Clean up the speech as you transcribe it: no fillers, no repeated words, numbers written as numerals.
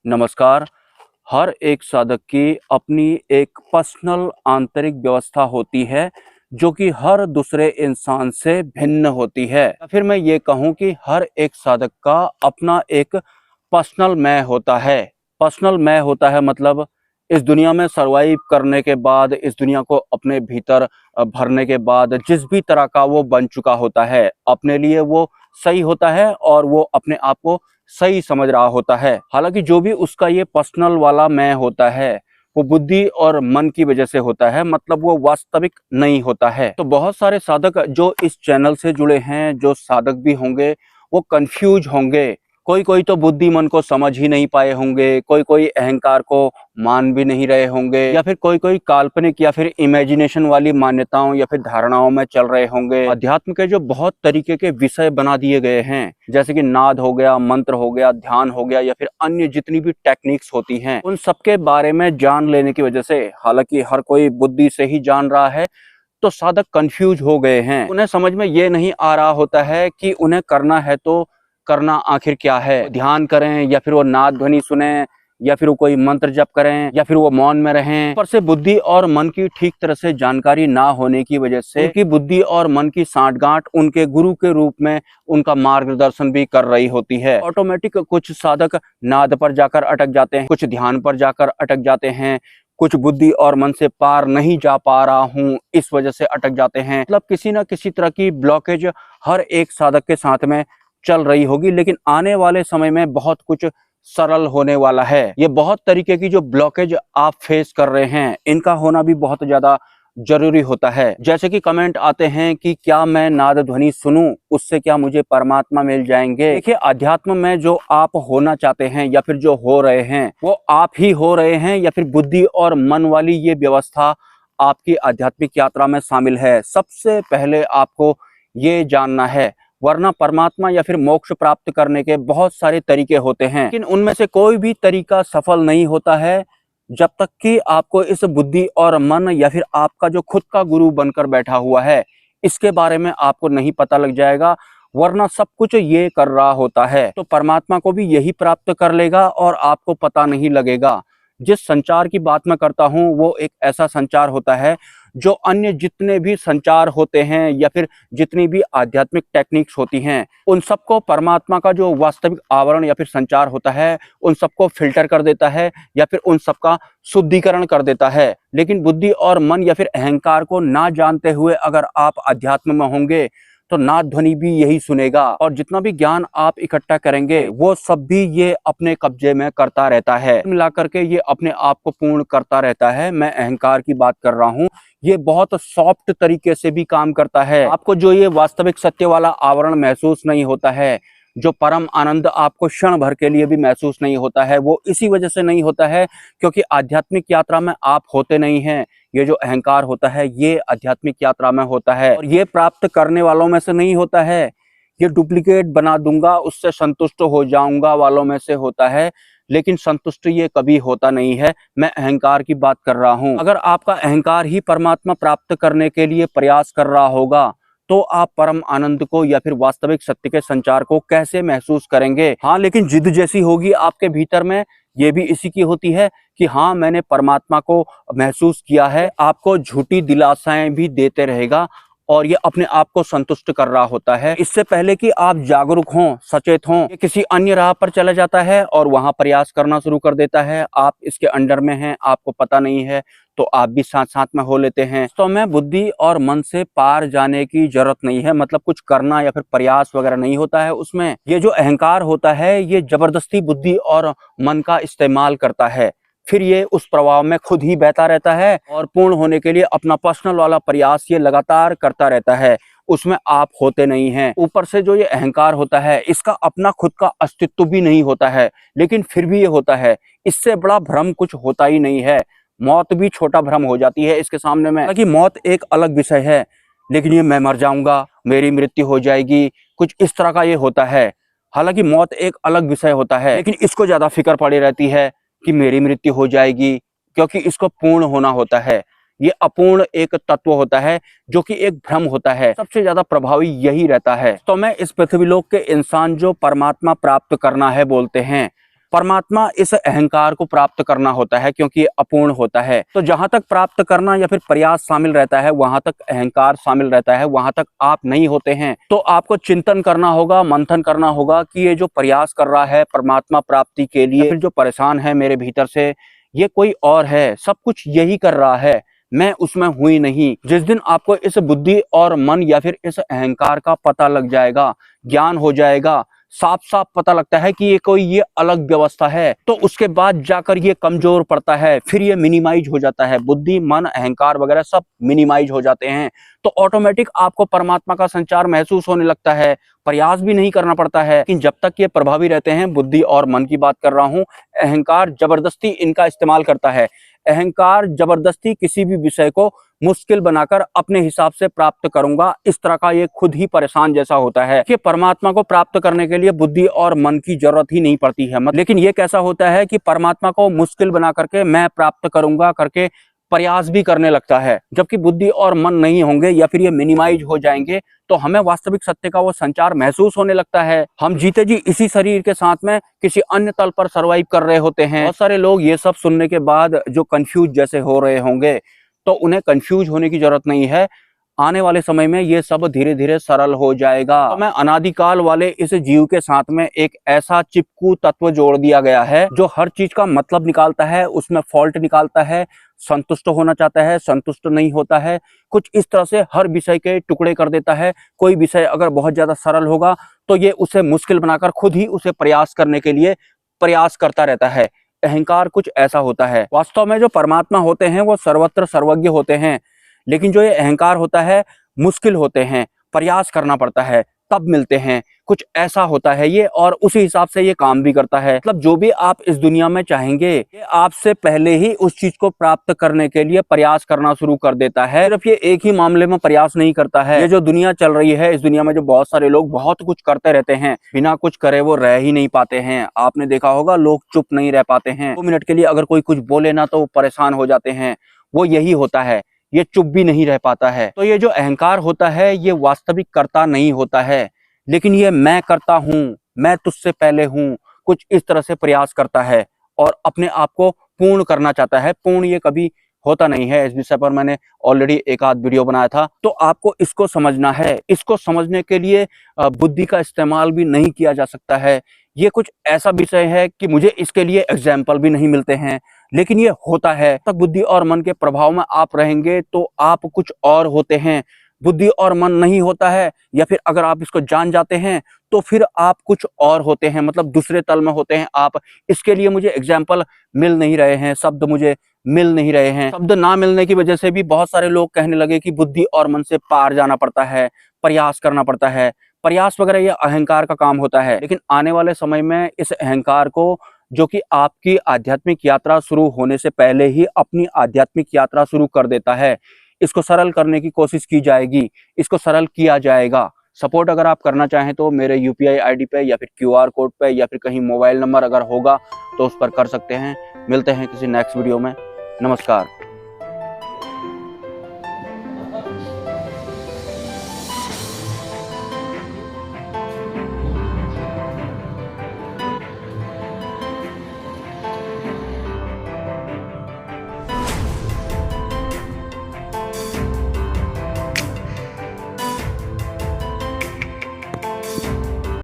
नमस्कार। हर एक साधक की अपनी एक पर्सनल आंतरिक व्यवस्था होती है जो कि हर दूसरे इंसान से भिन्न होती है। फिर मैं ये कहूँ कि हर एक साधक का अपना एक पर्सनल मैं होता है। पर्सनल मैं होता है मतलब इस दुनिया में सर्वाइव करने के बाद, इस दुनिया को अपने भीतर भरने के बाद जिस भी तरह का वो बन चुका होता है, अपने लिए वो सही होता है और वो अपने आप को सही समझ रहा होता है। हालांकि जो भी उसका ये पर्सनल वाला मैं होता है वो बुद्धि और मन की वजह से होता है, मतलब वो वास्तविक नहीं होता है। तो बहुत सारे साधक जो इस चैनल से जुड़े हैं, जो साधक भी होंगे, वो कंफ्यूज होंगे। कोई कोई तो बुद्धि मन को समझ ही नहीं पाए होंगे, कोई कोई अहंकार को मान भी नहीं रहे होंगे, या फिर कोई कोई काल्पनिक या फिर इमेजिनेशन वाली मान्यताओं या फिर धारणाओं में चल रहे होंगे। अध्यात्म के जो बहुत तरीके के विषय बना दिए गए हैं, जैसे कि नाद हो गया, मंत्र हो गया, ध्यान हो गया, या फिर अन्य जितनी भी टेक्निक्स होती हैं, उन सबके बारे में जान लेने की वजह से, हालांकि हर कोई बुद्धि से ही जान रहा है, तो साधक कंफ्यूज हो गए हैं। उन्हें समझ में ये नहीं आ रहा होता है कि उन्हें करना है तो करना आखिर क्या है। ध्यान करें या फिर वो नाद ध्वनि सुने या फिर वो कोई मंत्र जप करें या फिर वो मौन में रहें। पर से बुद्धि और मन की ठीक तरह से जानकारी ना होने की वजह से उनकी बुद्धि और मन की सांठगांठ उनके गुरु के रूप में उनका मार्गदर्शन भी कर रही होती है। ऑटोमेटिक कुछ साधक नाद पर जाकर अटक जाते हैं, कुछ ध्यान पर जाकर अटक जाते हैं, कुछ बुद्धि और मन से पार नहीं जा पा रहा हूँ इस वजह से अटक जाते हैं। मतलब किसी ना किसी तरह की ब्लॉकेज हर एक साधक के साथ में चल रही होगी, लेकिन आने वाले समय में बहुत कुछ सरल होने वाला है। ये बहुत तरीके की जो ब्लॉकेज आप फेस कर रहे हैं, इनका होना भी बहुत ज्यादा जरूरी होता है। जैसे कि कमेंट आते हैं कि क्या मैं नाद ध्वनि सुनूं, उससे क्या मुझे परमात्मा मिल जाएंगे। देखिए, अध्यात्म में जो आप होना चाहते हैं या फिर जो हो रहे हैं, वो आप ही हो रहे हैं या फिर बुद्धि और मन वाली ये व्यवस्था आपकी आध्यात्मिक यात्रा में शामिल है। सबसे पहले आपको ये जानना है, वरना परमात्मा या फिर मोक्ष प्राप्त करने के बहुत सारे तरीके होते हैं, लेकिन उनमें से कोई भी तरीका सफल नहीं होता है जब तक कि आपको इस बुद्धि और मन या फिर आपका जो खुद का गुरु बनकर बैठा हुआ है, इसके बारे में आपको नहीं पता लग जाएगा। वरना सब कुछ ये कर रहा होता है तो परमात्मा को भी यही प्राप्त कर लेगा और आपको पता नहीं लगेगा। जिस संचार की बात मैं करता हूँ वो एक ऐसा संचार होता है जो अन्य जितने भी संचार होते हैं या फिर जितनी भी आध्यात्मिक टेक्निक्स होती हैं, उन सबको परमात्मा का जो वास्तविक आवरण या फिर संचार होता है, उन सबको फिल्टर कर देता है या फिर उन सबका शुद्धिकरण कर देता है। लेकिन बुद्धि और मन या फिर अहंकार को ना जानते हुए अगर आप अध्यात्म में होंगे तो नाद ध्वनि भी यही सुनेगा और जितना भी ज्ञान आप इकट्ठा करेंगे वो सब भी ये अपने कब्जे में करता रहता है। मिलाकर के ये अपने आप को पूर्ण करता रहता है। मैं अहंकार की बात कर रहा हूँ, ये बहुत सॉफ्ट तरीके से भी काम करता है। आपको जो ये वास्तविक सत्य वाला आवरण महसूस नहीं होता है, जो परम आनंद आपको क्षण भर के लिए भी महसूस नहीं होता है, वो इसी वजह से नहीं होता है क्योंकि आध्यात्मिक यात्रा में आप होते नहीं हैं। ये जो अहंकार होता है ये आध्यात्मिक यात्रा में होता है और ये प्राप्त करने वालों में से नहीं होता है। ये डुप्लीकेट बना दूंगा, उससे संतुष्ट हो जाऊंगा वालों में से होता है, लेकिन संतुष्ट ये कभी होता नहीं है। मैं अहंकार की बात कर रहा हूं। अगर आपका अहंकार ही परमात्मा प्राप्त करने के लिए प्रयास कर रहा होगा तो आप परम आनंद को या फिर वास्तविक सत्य के संचार को कैसे महसूस करेंगे। हाँ, लेकिन जिद जैसी होगी आपके भीतर में, ये भी इसी की होती है कि हाँ मैंने परमात्मा को महसूस किया है। आपको झूठी दिलासाएं भी देते रहेगा और ये अपने आप को संतुष्ट कर रहा होता है। इससे पहले कि आप जागरूक हों, सचेत हों, ये किसी अन्य राह पर चला जाता है और वहां प्रयास करना शुरू कर देता है। आप इसके अंडर में हैं, आपको पता नहीं है, तो आप भी साथ साथ में हो लेते हैं। तो में बुद्धि और मन से पार जाने की जरूरत नहीं है, मतलब कुछ करना या फिर प्रयास वगैरह नहीं होता है उसमें। ये जो अहंकार होता है ये जबरदस्ती बुद्धि और मन का इस्तेमाल करता है, फिर ये उस प्रवाह में खुद ही बहता रहता है और पूर्ण होने के लिए अपना पर्सनल वाला प्रयास ये लगातार करता रहता है। उसमें आप होते नहीं हैं। ऊपर से जो ये अहंकार होता है इसका अपना खुद का अस्तित्व भी नहीं होता है, लेकिन फिर भी ये होता है। इससे बड़ा भ्रम कुछ होता ही नहीं है। मौत भी छोटा भ्रम हो जाती है इसके सामने में। हालांकि मौत एक अलग विषय है, लेकिन ये मैं मर जाऊंगा, मेरी मृत्यु हो जाएगी, कुछ इस तरह का ये होता है। हालांकि मौत एक अलग विषय होता है, लेकिन इसको ज्यादा फिक्र पड़ी रहती है कि मेरी मृत्यु हो जाएगी, क्योंकि इसको पूर्ण होना होता है। ये अपूर्ण एक तत्व होता है जो कि एक भ्रम होता है। सबसे ज्यादा प्रभावी यही रहता है। तो मैं इस पृथ्वीलोक के इंसान जो परमात्मा प्राप्त करना है बोलते हैं, परमात्मा इस अहंकार को प्राप्त करना होता है क्योंकि ये अपूर्ण होता है। तो जहां तक प्राप्त करना या फिर प्रयास शामिल रहता है वहां तक अहंकार शामिल रहता है, वहां तक आप नहीं होते हैं। तो आपको चिंतन करना होगा, मंथन करना होगा कि ये जो प्रयास कर रहा है परमात्मा प्राप्ति के लिए, फिर जो परेशान है मेरे भीतर से, ये कोई और है, सब कुछ यही कर रहा है, मैं उसमें हुई नहीं। जिस दिन आपको इस बुद्धि और मन या फिर इस अहंकार का पता लग जाएगा, ज्ञान हो जाएगा, साफ साफ पता लगता है कि ये अलग व्यवस्था है, तो उसके बाद जाकर ये कमजोर पड़ता है, फिर ये मिनिमाइज हो जाता है। बुद्धि, मन, अहंकार वगैरह सब मिनिमाइज हो जाते हैं, तो ऑटोमेटिक आपको परमात्मा का संचार महसूस होने लगता है, प्रयास भी नहीं करना पड़ता है। लेकिन जब तक ये प्रभावी रहते हैं, बुद्धि और मन की बात कर रहा हूं, अहंकार जबरदस्ती इनका इस्तेमाल करता है। अहंकार जबरदस्ती किसी भी विषय को मुश्किल बनाकर अपने हिसाब से प्राप्त करूंगा, इस तरह का ये खुद ही परेशान जैसा होता है कि परमात्मा को प्राप्त करने के लिए बुद्धि और मन की जरूरत ही नहीं पड़ती है। लेकिन ये कैसा होता है कि परमात्मा को मुश्किल बना करके मैं प्राप्त करूंगा करके प्रयास भी करने लगता है। जबकि बुद्धि और मन नहीं होंगे या फिर ये मिनिमाइज हो जाएंगे तो हमें वास्तविक सत्य का वो संचार महसूस होने लगता है। हम जीते जी इसी शरीर के साथ में किसी अन्य तल पर सर्वाइव कर रहे होते हैं। बहुत सारे लोग ये सब सुनने के बाद जो कंफ्यूज जैसे हो रहे होंगे, तो उन्हें कंफ्यूज होने की जरूरत नहीं है। आने वाले समय में ये सब धीरे धीरे सरल हो जाएगा। तो मैं अनादिकाल वाले इस जीव के साथ में एक ऐसा चिपकू तत्व जोड़ दिया गया है जो हर चीज का मतलब निकालता है, उसमें फॉल्ट निकालता है, संतुष्ट होना चाहता है, संतुष्ट नहीं होता है, कुछ इस तरह से हर विषय के टुकड़े कर देता है। कोई विषय अगर बहुत ज्यादा सरल होगा तो ये उसे मुश्किल बनाकर खुद ही उसे प्रयास करने के लिए प्रयास करता रहता है। अहंकार कुछ ऐसा होता है। वास्तव में जो परमात्मा होते हैं वो सर्वत्र सर्वज्ञ होते हैं, लेकिन जो ये अहंकार होता है मुश्किल होते हैं, प्रयास करना पड़ता है तब मिलते हैं, कुछ ऐसा होता है ये, और उसी हिसाब से ये काम भी करता है। मतलब जो भी आप इस दुनिया में चाहेंगे, ये आपसे पहले ही उस चीज को प्राप्त करने के लिए प्रयास करना शुरू कर देता है। सिर्फ ये एक ही मामले में प्रयास नहीं करता है। ये जो दुनिया चल रही है, इस दुनिया में जो बहुत सारे लोग बहुत कुछ करते रहते हैं, बिना कुछ करे वो रह ही नहीं पाते हैं। आपने देखा होगा, लोग चुप नहीं रह पाते हैं। 2 मिनट के लिए अगर कोई कुछ बोले ना तो परेशान हो जाते हैं। वो यही होता है, ये चुप भी नहीं रह पाता है। तो ये जो अहंकार होता है ये वास्तविक कर्ता नहीं होता है, लेकिन ये मैं करता हूं, मैं तुझसे पहले हूं, कुछ इस तरह से प्रयास करता है और अपने आप को पूर्ण करना चाहता है। पूर्ण ये कभी होता नहीं है। इस विषय पर मैंने ऑलरेडी एक आध वीडियो बनाया था। तो आपको इसको समझना है। इसको समझने के लिए बुद्धि का इस्तेमाल भी नहीं किया जा सकता है। ये कुछ ऐसा विषय है कि मुझे इसके लिए एग्जाम्पल भी नहीं मिलते हैं, लेकिन ये होता है। तब बुद्धि और मन के प्रभाव में आप रहेंगे तो आप कुछ और होते हैं। बुद्धि और मन नहीं होता है, या फिर अगर आप इसको जान जाते हैं तो फिर आप कुछ और होते हैं, मतलब दूसरे तल में होते हैं आप। इसके लिए मुझे एग्जाम्पल मिल नहीं रहे हैं, शब्द मुझे मिल नहीं रहे हैं। शब्द ना मिलने की वजह से भी बहुत सारे लोग कहने लगे कि बुद्धि और मन से पार जाना पड़ता है, प्रयास करना पड़ता है। प्रयास वगैरह ये अहंकार का काम होता है। लेकिन आने वाले समय में इस अहंकार को, जो कि आपकी आध्यात्मिक यात्रा शुरू होने से पहले ही अपनी आध्यात्मिक यात्रा शुरू कर देता है, इसको सरल करने की कोशिश की जाएगी, इसको सरल किया जाएगा। सपोर्ट अगर आप करना चाहें तो मेरे UPI ID पे या फिर QR कोड पे या फिर कहीं मोबाइल नंबर अगर होगा तो उस पर कर सकते हैं। मिलते हैं किसी नेक्स्ट वीडियो में। नमस्कार।